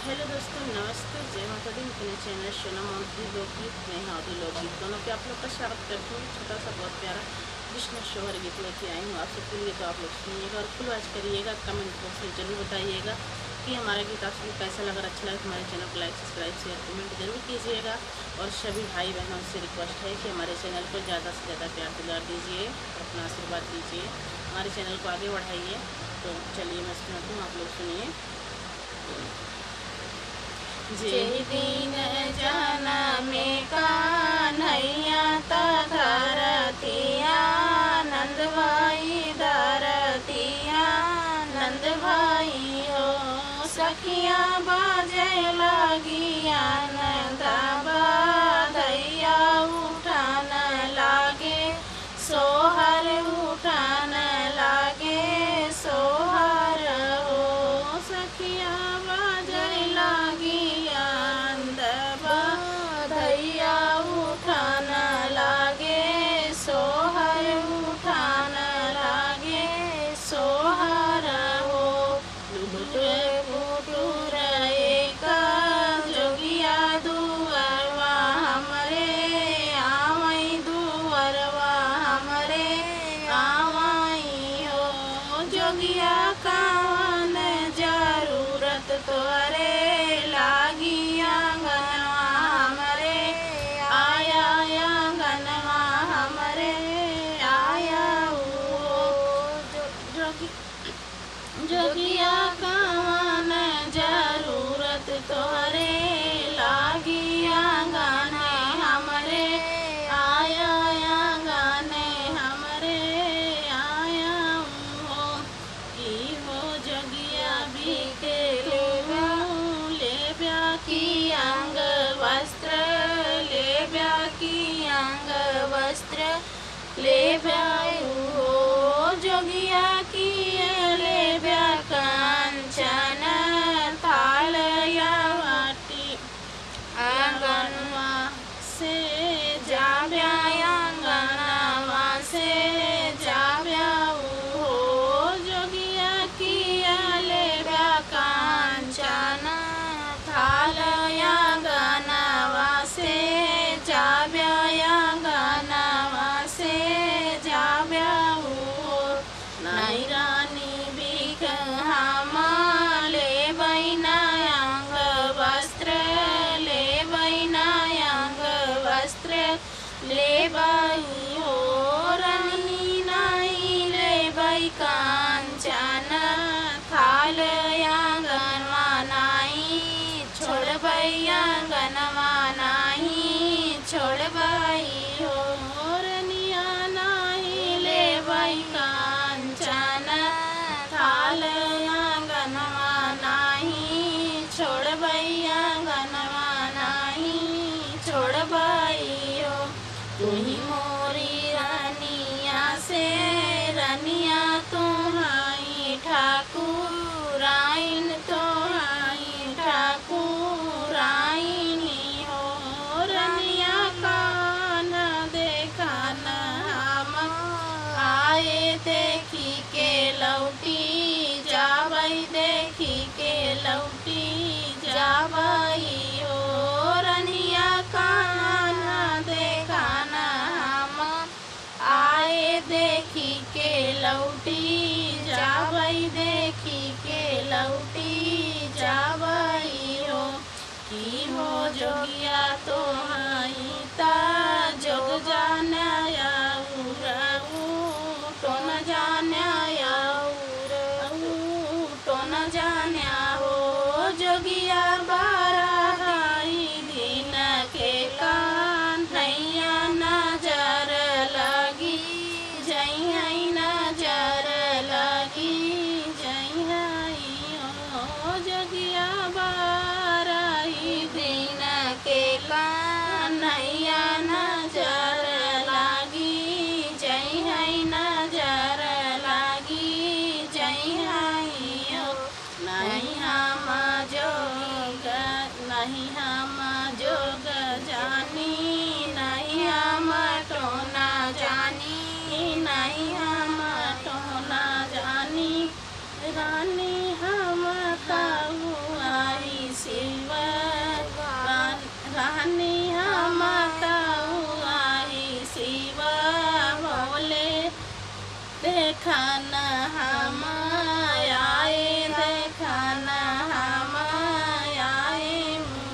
Hello दोस्तों, नमस्ते, जय माता दी। अपने चैनल सोनम ऑडियो लोकगीत में ऑडियो लोकगीत दोनों पे आप लोग का स्वागत करती हूँ। छोटा सा बहुत प्यारा कृष्ण शोहर गीत लेके आई हूँ आप सबके लिए। तो आप लोग सुनिएगा और फुल वॉच करिएगा। कमेंट बॉक्स में जरूर बताइएगा कि हमारा गीत आप सबको कैसा लगा। अच्छा लगा हमारे चैनल को लाइक, सब्सक्राइब, शेयर, कमेंट जरूर कीजिएगा। और सभी भाई बहनों से रिक्वेस्ट है कि हमारे चैनल को ज़्यादा से ज़्यादा प्यार दुलार दीजिए और अपना आशीर्वाद दीजिए, हमारे चैनल को आगे बढ़ाइए। तो चलिए मैं सुनाती हूँ, आप लोग सुनिए। जेहि दिन जनमे कान्हैया धरतिया नंद भाई धरतिया नंद भाई हो सखिया बाजे लगिया नंद बधैया उठान लागे सोहर उठान लागे सोहर हो सखिया बाजे लगिया नंद बधैया उठान लागे सोहर उठान लागे सोहर हो बुटुर एक जोगिया दुअरवा हमरे आवई दुअरवा हमरे आवई हो जोगिया कावन जरूरत तोरे लागी आंगनवा हमरे आया आंगनवा हमरे आया हो जोगिया कावन जरूरत तोरे लागी आंगन हमरे आया आंगन हमरे आया हो की हो जोगिया बीते ले ब्या की अंग वस्त्र ले ब्या की अंग वस्त्र ले ब्या हो जोगिया की ले ब्या कांचन थाल या वाटी आंगनवा से जाब्या आंगनवा से जाब्या हो जोगिया की ले ब्या कांचन थाल आंगनवा से जाब्या आंगनवा से जाब्या हो नहीं रानी बिक हम ले बैना अंग वस्त्र ले बैना अंग वस्त्र ले बाई हो रानी नहीं ले बाई कांचन थाल आंगनवा नहीं छोड़ बाई आंगनवा नहीं छोड़ बाई हो रनिया नहीं ले बाई कांचन थाल आंगनवा नहीं छोड़ बाई आंगनवा नहीं छोड़ बाई हो तुही मोरी रानिया से रनिया तुम्हारी ठाकुराइन तुम्हारी ठाकुराइनी हो रनिया कान देखान हम आए देखी के लौटी जावई देखी के लौटी जावई हो रनिया कान देखान हम आए देखी के लौटी जावई देखी के लौटी जावई हो की हो जोगिया तो हाई ता जोग जानाया तो न जानाया तो न जाना हो जोगिया बाराई दिन के कान नैया नजर लगी जई नजर लगी जई हो जोगिया बाराई दिन के कान नैया नजर लगी जई नजर लगी जई हो नहीं हम जोग नहीं हम जोग जानी नहीं हम टोना जानी नहीं हम टोना जानी रानी हम काऊ आई देखन हम आए, देखन हम आए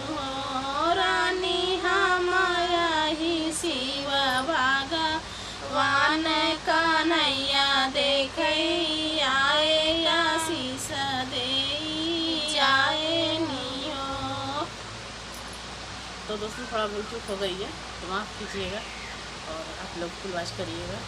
हो रानी हम यही शिव भगवान कन्हैया देखे आए, आशीष दे जाए नियो। तो दोस्तों थोड़ा बहुत चूक हो गई है तो माफ़ कीजिएगा और आप लोग फुल वॉच करिएगा।